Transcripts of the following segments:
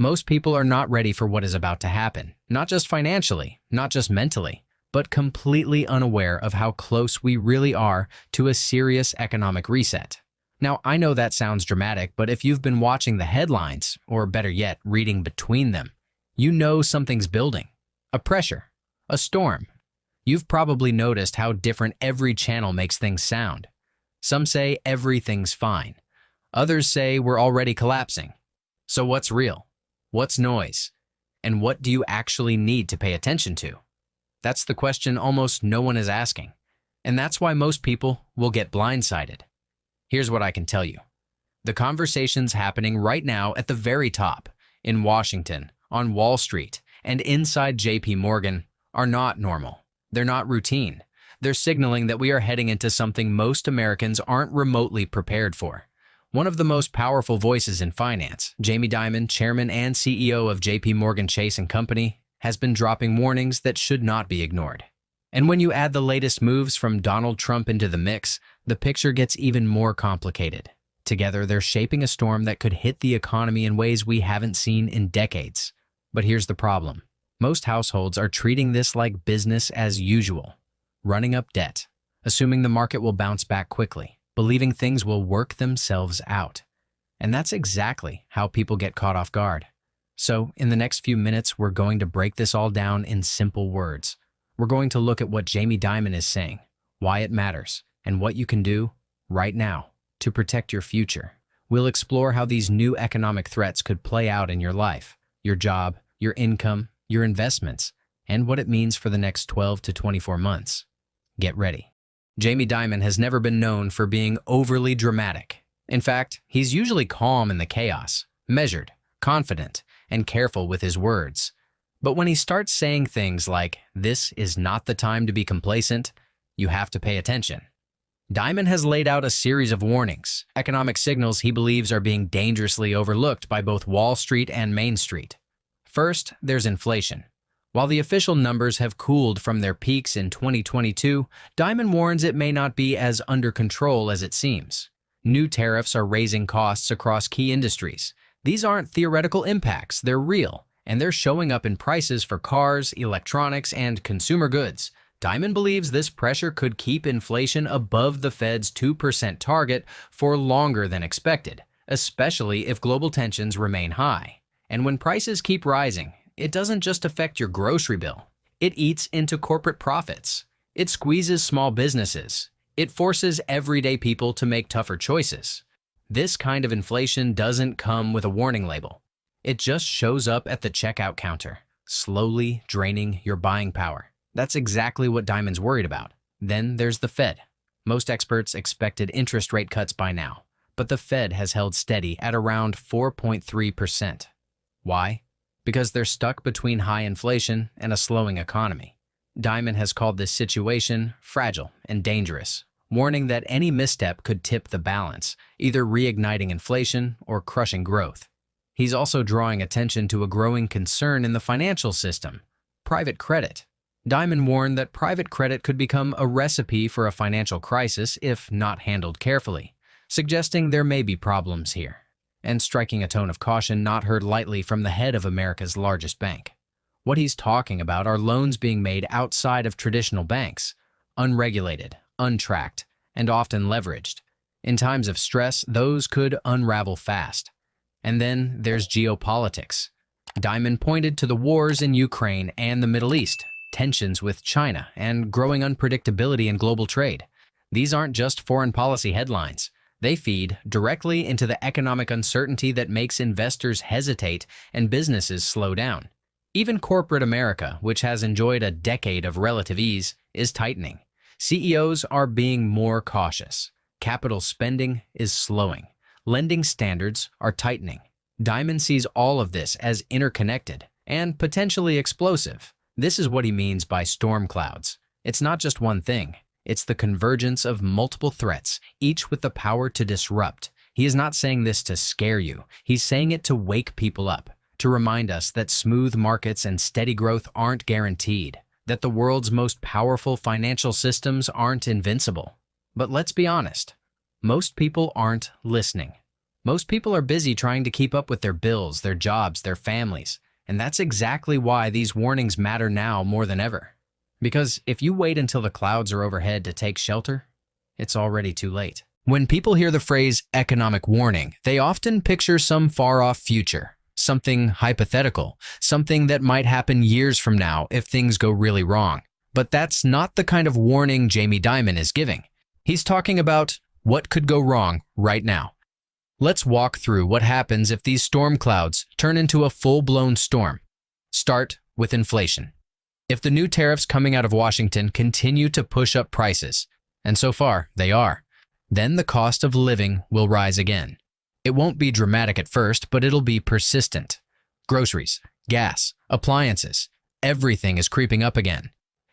Most people are not ready for what is about to happen, not just financially, not just mentally, but completely unaware of how close we really are to a serious economic reset. Now, I know that sounds dramatic, but if you've been watching the headlines, or better yet, reading between them, you know something's building. A pressure, a storm. You've probably noticed how different every channel makes things sound. Some say everything's fine. Others say we're already collapsing. So what's real? What's noise? And what do you actually need to pay attention to? That's the question almost no one is asking. And that's why most people will get blindsided. Here's what I can tell you. The conversation's happening right now at the very top, in Washington, on Wall Street, and inside JPMorgan, are not normal. They're not routine. They're signaling that we are heading into something most Americans aren't remotely prepared for. One of the most powerful voices in finance, Jaime Diamond, chairman and CEO of JPMorgan Chase & Company, has been dropping warnings that should not be ignored. And when you add the latest moves from Donald Trump into the mix, the picture gets even more complicated. Together, they're shaping a storm that could hit the economy in ways we haven't seen in decades. But here's the problem. Most households are treating this like business as usual, running up debt, assuming the market will bounce back quickly, believing things will work themselves out. And that's exactly how people get caught off guard. So, in the next few minutes, we're going to break this all down in simple words. We're going to look at what Jaime Diamond is saying, why it matters, and what you can do right now to protect your future. We'll explore how these new economic threats could play out in your life, your job, your income, your investments, and what it means for the next 12 to 24 months. Get ready. Jaime Diamond has never been known for being overly dramatic. In fact, he's usually calm in the chaos, measured, confident, and careful with his words. But when he starts saying things like, "This is not the time to be complacent," you have to pay attention. Diamond has laid out a series of warnings, economic signals he believes are being dangerously overlooked by both Wall Street and Main Street. First, there's inflation. While the official numbers have cooled from their peaks in 2022, Diamond warns it may not be as under control as it seems. New tariffs are raising costs across key industries. These aren't theoretical impacts, they're real, and they're showing up in prices for cars, electronics, and consumer goods. Diamond believes this pressure could keep inflation above the Fed's 2% target for longer than expected, especially if global tensions remain high. And when prices keep rising, it doesn't just affect your grocery bill. It eats into corporate profits. It squeezes small businesses. It forces everyday people to make tougher choices. This kind of inflation doesn't come with a warning label. It just shows up at the checkout counter, slowly draining your buying power. That's exactly what Diamond's worried about. Then there's the Fed. Most experts expected interest rate cuts by now, but the Fed has held steady at around 4.3%. Why? Because they're stuck between high inflation and a slowing economy. Diamond has called this situation fragile and dangerous, warning that any misstep could tip the balance, either reigniting inflation or crushing growth. He's also drawing attention to a growing concern in the financial system: private credit. Diamond warned that private credit could become a recipe for a financial crisis if not handled carefully, suggesting there may be problems here, and striking a tone of caution not heard lightly from the head of America's largest bank. What he's talking about are loans being made outside of traditional banks, unregulated, untracked, and often leveraged. In times of stress, those could unravel fast. And then there's geopolitics. Diamond pointed to the wars in Ukraine and the Middle East, tensions with China, and growing unpredictability in global trade. These aren't just foreign policy headlines. They feed directly into the economic uncertainty that makes investors hesitate and businesses slow down. Even corporate America, which has enjoyed a decade of relative ease, is tightening. CEOs are being more cautious. Capital spending is slowing. Lending standards are tightening. Diamond sees all of this as interconnected and potentially explosive. This is what he means by storm clouds. It's not just one thing. It's the convergence of multiple threats, each with the power to disrupt. He is not saying this to scare you. He's saying it to wake people up, to remind us that smooth markets and steady growth aren't guaranteed, that the world's most powerful financial systems aren't invincible. But let's be honest, most people aren't listening. Most people are busy trying to keep up with their bills, their jobs, their families, and that's exactly why these warnings matter now more than ever. Because if you wait until the clouds are overhead to take shelter, it's already too late. When people hear the phrase economic warning, they often picture some far-off future, something hypothetical, something that might happen years from now if things go really wrong. But that's not the kind of warning Jaime Diamond is giving. He's talking about what could go wrong right now. Let's walk through what happens if these storm clouds turn into a full-blown storm. Start with inflation. If the new tariffs coming out of Washington continue to push up prices, and so far they are, then the cost of living will rise again. It won't be dramatic at first, but it'll be persistent. Groceries, gas, appliances, everything is creeping up again.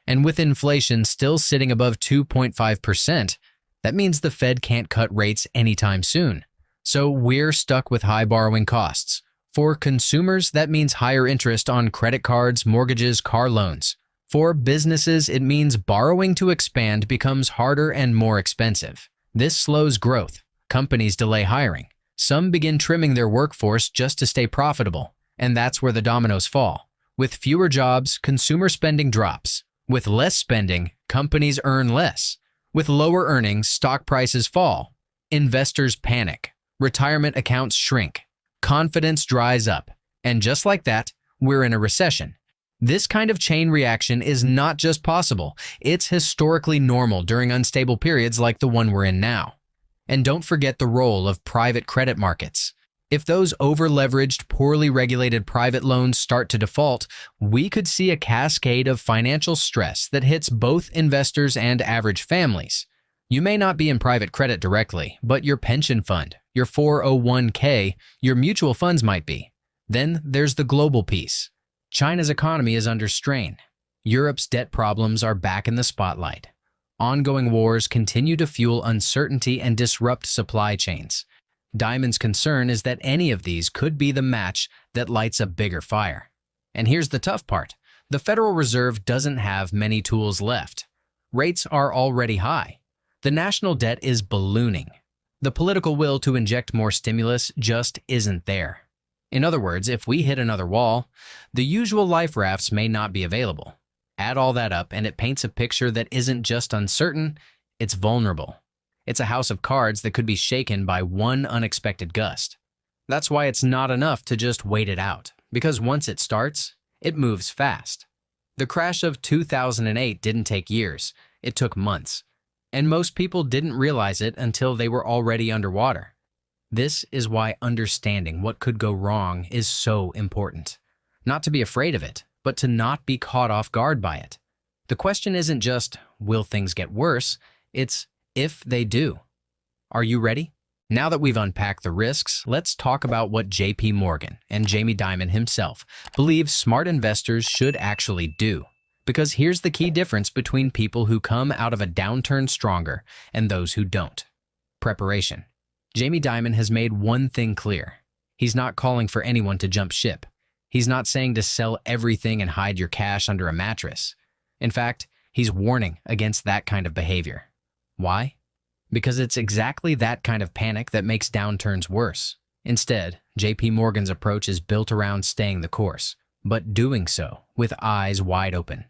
And with inflation still sitting above 2.5%, that means the Fed can't cut rates anytime soon. So we're stuck with high borrowing costs. For consumers, that means higher interest on credit cards, mortgages, car loans. For businesses, it means borrowing to expand becomes harder and more expensive. This slows growth. Companies delay hiring. Some begin trimming their workforce just to stay profitable. And that's where the dominoes fall. With fewer jobs, consumer spending drops. With less spending, companies earn less. With lower earnings, stock prices fall. Investors panic. Retirement accounts shrink. Confidence dries up. And just like that, we're in a recession. This kind of chain reaction is not just possible, it's historically normal during unstable periods like the one we're in now. And don't forget the role of private credit markets. If those over-leveraged, poorly regulated private loans start to default, we could see a cascade of financial stress that hits both investors and average families. You may not be in private credit directly, but your pension fund, your 401k, your mutual funds might be. Then there's the global piece. China's economy is under strain. Europe's debt problems are back in the spotlight. Ongoing wars continue to fuel uncertainty and disrupt supply chains. Diamond's concern is that any of these could be the match that lights a bigger fire. And here's the tough part. The Federal Reserve doesn't have many tools left. Rates are already high. The national debt is ballooning. The political will to inject more stimulus just isn't there. In other words, if we hit another wall, the usual life rafts may not be available. Add all that up and it paints a picture that isn't just uncertain, it's vulnerable. It's a house of cards that could be shaken by one unexpected gust. That's why it's not enough to just wait it out, because once it starts, it moves fast. The crash of 2008 didn't take years, it took months. And most people didn't realize it until they were already underwater. This is why understanding what could go wrong is so important. Not to be afraid of it, but to not be caught off guard by it. The question isn't just, will things get worse? It's, if they do. Are you ready? Now that we've unpacked the risks, let's talk about what JPMorgan and Jaime Diamond himself believes smart investors should actually do. Because here's the key difference between people who come out of a downturn stronger and those who don't. Preparation. Jaime Diamond has made one thing clear. He's not calling for anyone to jump ship. He's not saying to sell everything and hide your cash under a mattress. In fact, he's warning against that kind of behavior. Why? Because it's exactly that kind of panic that makes downturns worse. Instead, JPMorgan's approach is built around staying the course, but doing so with eyes wide open.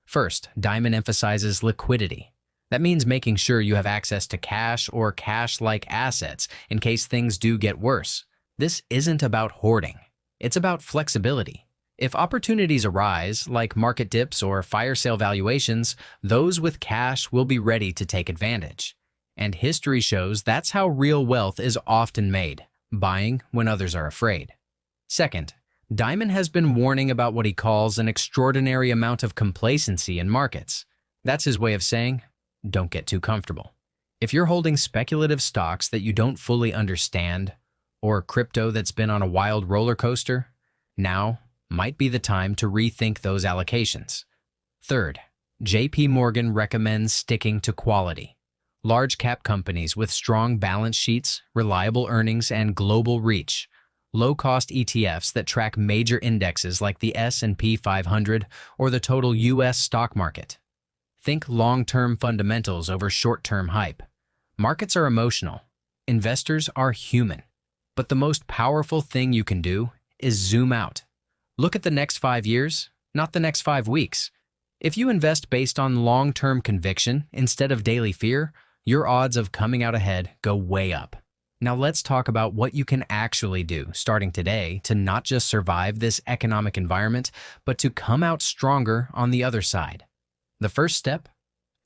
First, Diamond emphasizes liquidity. That means making sure you have access to cash or cash-like assets in case things do get worse. This isn't about hoarding. It's about flexibility. If opportunities arise, like market dips or fire sale valuations, those with cash will be ready to take advantage. And history shows that's how real wealth is often made, buying when others are afraid. Second, Diamond has been warning about what he calls an extraordinary amount of complacency in markets. That's his way of saying, don't get too comfortable. If you're holding speculative stocks that you don't fully understand, or crypto that's been on a wild roller coaster, now might be the time to rethink those allocations. Third, JPMorgan recommends sticking to quality. Large cap companies with strong balance sheets, reliable earnings, and global reach. Low-cost ETFs that track major indexes like the S&P 500 or the total U.S. stock market. Think long-term fundamentals over short-term hype. Markets are emotional. Investors are human. But the most powerful thing you can do is zoom out. Look at the next 5 years, not the next 5 weeks. If you invest based on long-term conviction instead of daily fear, your odds of coming out ahead go way up. Now let's talk about what you can actually do starting today to not just survive this economic environment, but to come out stronger on the other side. The first step: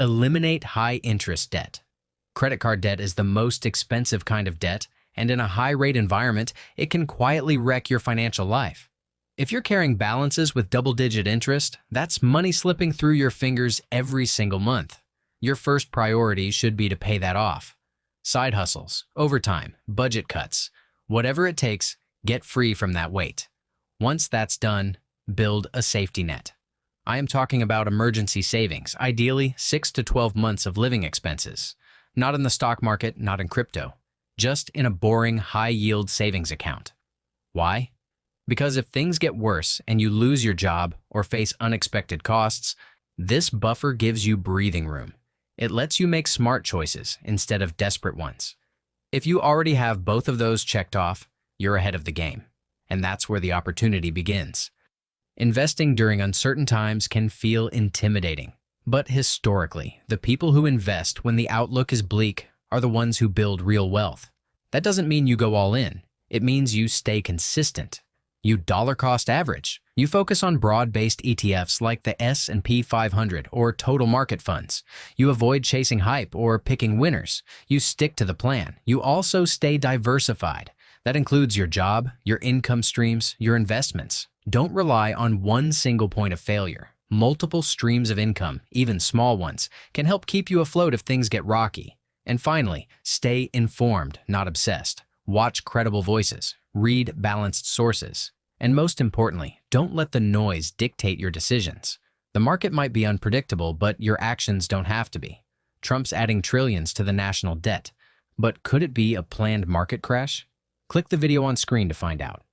eliminate high-interest debt. Credit card debt is the most expensive kind of debt, and in a high-rate environment, it can quietly wreck your financial life. If you're carrying balances with double-digit interest, that's money slipping through your fingers every single month. Your first priority should be to pay that off. Side hustles, overtime, budget cuts, whatever it takes, get free from that weight. Once that's done, build a safety net. I am talking about emergency savings, ideally 6 to 12 months of living expenses. Not in the stock market, not in crypto. Just in a boring, high-yield savings account. Why? Because if things get worse and you lose your job or face unexpected costs, this buffer gives you breathing room. It lets you make smart choices instead of desperate ones. If you already have both of those checked off, you're ahead of the game. And that's where the opportunity begins. Investing during uncertain times can feel intimidating. But historically, the people who invest when the outlook is bleak are the ones who build real wealth. That doesn't mean you go all in. It means you stay consistent. You dollar-cost average. You focus on broad-based ETFs like the S&P 500 or total market funds. You avoid chasing hype or picking winners. You stick to the plan. You also stay diversified. That includes your job, your income streams, your investments. Don't rely on one single point of failure. Multiple streams of income, even small ones, can help keep you afloat if things get rocky. And finally, stay informed, not obsessed. Watch credible voices. Read balanced sources. And most importantly, don't let the noise dictate your decisions. The market might be unpredictable, but your actions don't have to be. Trump's adding trillions to the national debt. But could it be a planned market crash? Click the video on screen to find out.